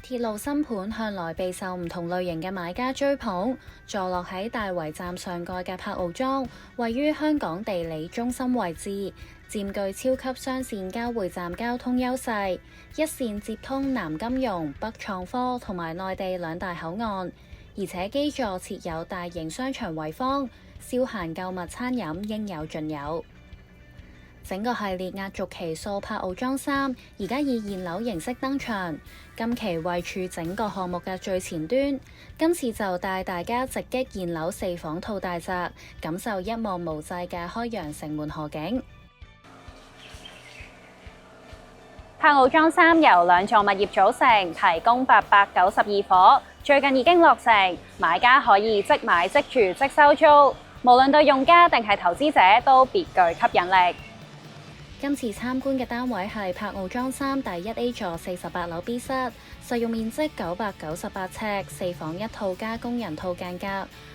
鐵路新盤向來備受唔同類型嘅買家追捧，坐落喺大圍站上蓋嘅柏傲莊，位於香港地理中心位置，佔據超級雙線交匯站交通優勢，一線接通南金融、北創科同埋內地兩大口岸，而且基座設有大型商場圍坊，消閒購物餐飲應有盡有。整個系列壓軸期數柏傲莊3，而家以現樓形式登場。今期位處整個項目嘅最前端，今次就帶大家直擊現樓4房套大宅，感受一望無際嘅開揚城門河景。柏傲莊3由2座物業組成，提供892伙，最近已經落成，買家可以即買即住即收租，無論對用家定係投資者都別具吸引力。今次參觀嘅單位係柏傲莊3第1A 座48樓 B 室，實用面積998尺，4房1套加工人套間隔，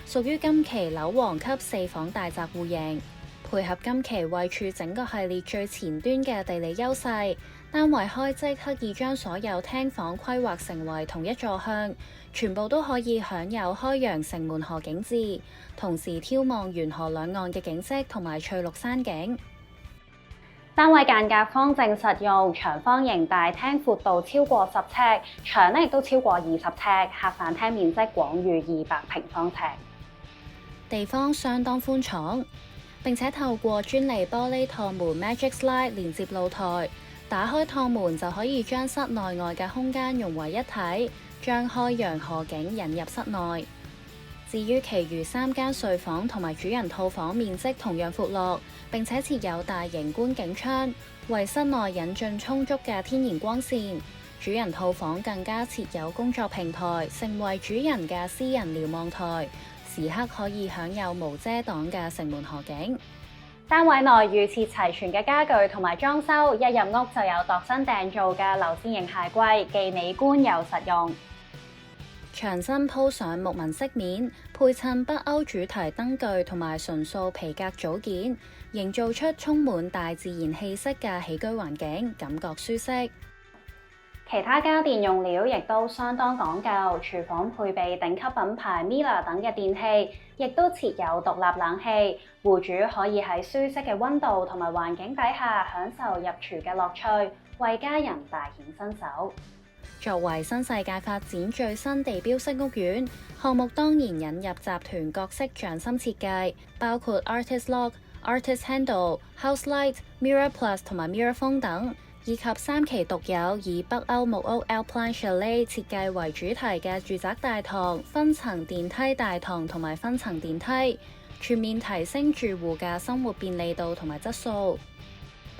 屬於今期樓王級4房大宅戶型。配合今期位處整個系列最前端嘅地理優勢，單位開則刻意將所有廳房規劃成為同一座向，全部都可以享有開揚城門河景緻，同時眺望沿河兩岸嘅景色同埋翠綠山景。單位間隔方正實用，長方形大廳闊度超過10尺，長亦都超過20尺，客飯廳面積廣逾200平方尺，地方相當寬敞，並且透過專利玻璃趟門 Magic Slide 連接露台，打開趟門就可以將室內外嘅空間融為一體，將開揚河景引入室內。至於其餘3間睡房同埋主人套房面積同樣闊落，並且設有大型觀景窗，為室內引進充足嘅天然光線。主人套房更加設有工作平台，成為主人嘅私人瞭望台，時刻可以享有無遮擋嘅城門河景。單位內預設齊全嘅家具同埋裝修，一入屋就有度身訂造嘅流線型鞋櫃，既美觀又實用。牆身鋪上木紋飾面，配襯北歐主題燈具同埋純素皮革組件，營造出充滿大自然氣息嘅起居環境，感覺舒適。其他家電用料亦都相當講究，廚房配備頂級品牌 Miele 等嘅電器，亦都設有獨立冷氣，戶主可以喺舒適嘅溫度同埋環境底下享受入廚嘅樂趣，為家人大顯身手。作為新世界發展最新地標式屋苑，項目當然引入集團各式匠心設計，包括 Artist Lock、Artist Handle、House Light、Mirror Plus 同埋 Mirror 風等，以及3期獨有以北歐木屋 Alpine Chalet 設計為主題嘅住宅大堂、分層電梯大堂同埋分層電梯，全面提升住戶嘅生活便利度同埋質素。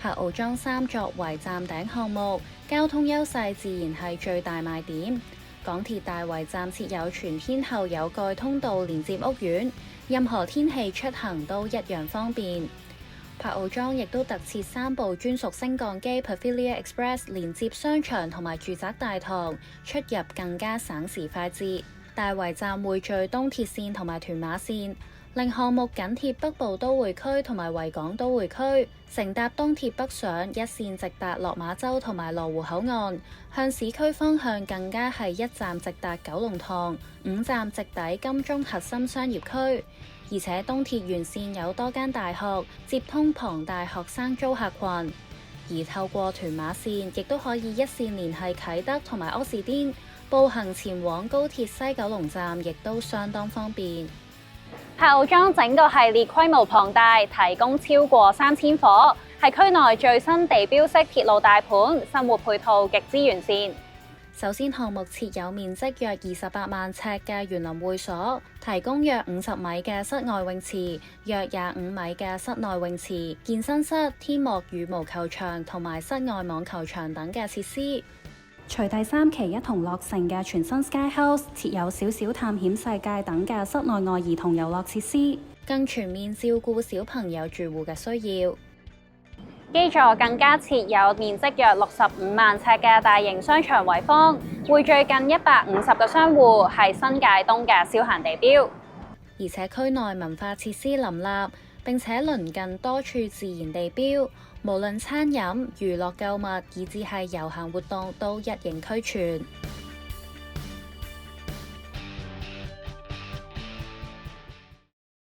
柏傲莊3作為站頂項目，交通優勢自然係最大賣點。港鐵大圍站設有全天候有蓋通道連接屋苑，任何天氣出行都一樣方便。柏傲莊亦都特設3部專屬升降機 Pavilia Express 連接商場同埋住宅大堂，出入更加省時快捷。大圍站匯聚東鐵線同埋屯馬線，令項目緊貼北部都會區同埋維港都會區，乘搭東鐵北上一線直達落馬洲同埋羅湖口岸，向市區方向更加係1站直達九龍塘，5站直抵金鐘核心商業區。而且東鐵沿線有多間大學，接通龐大學生租客群，而透過屯馬線亦都可以一線連繫啟德同埋柯士甸，步行前往高鐵西九龍站亦都相當方便。柏傲莊整個系列規模龐大，提供超過3000伙，係區內最新地標式鐵路大盤，生活配套極之完善。首先，項目設有面積約28萬尺嘅園林會所，提供約50米嘅室外泳池、約25米嘅室內泳池、健身室、天幕羽毛球場同埋室外網球場等嘅設施。隨第3期一同落成嘅全新 Sky House 設有小小探險世界等嘅室內外兒童遊樂設施，更全面照顧小朋友住戶嘅需要。基座更加設有面積約65萬尺嘅大型商場圍坊，匯聚近150個商戶，係新界東嘅消閒地標。而且區內文化設施林立，並且鄰近多處自然地標，無論餐飲、娛樂購物，以至係遊行活動都一應俱全。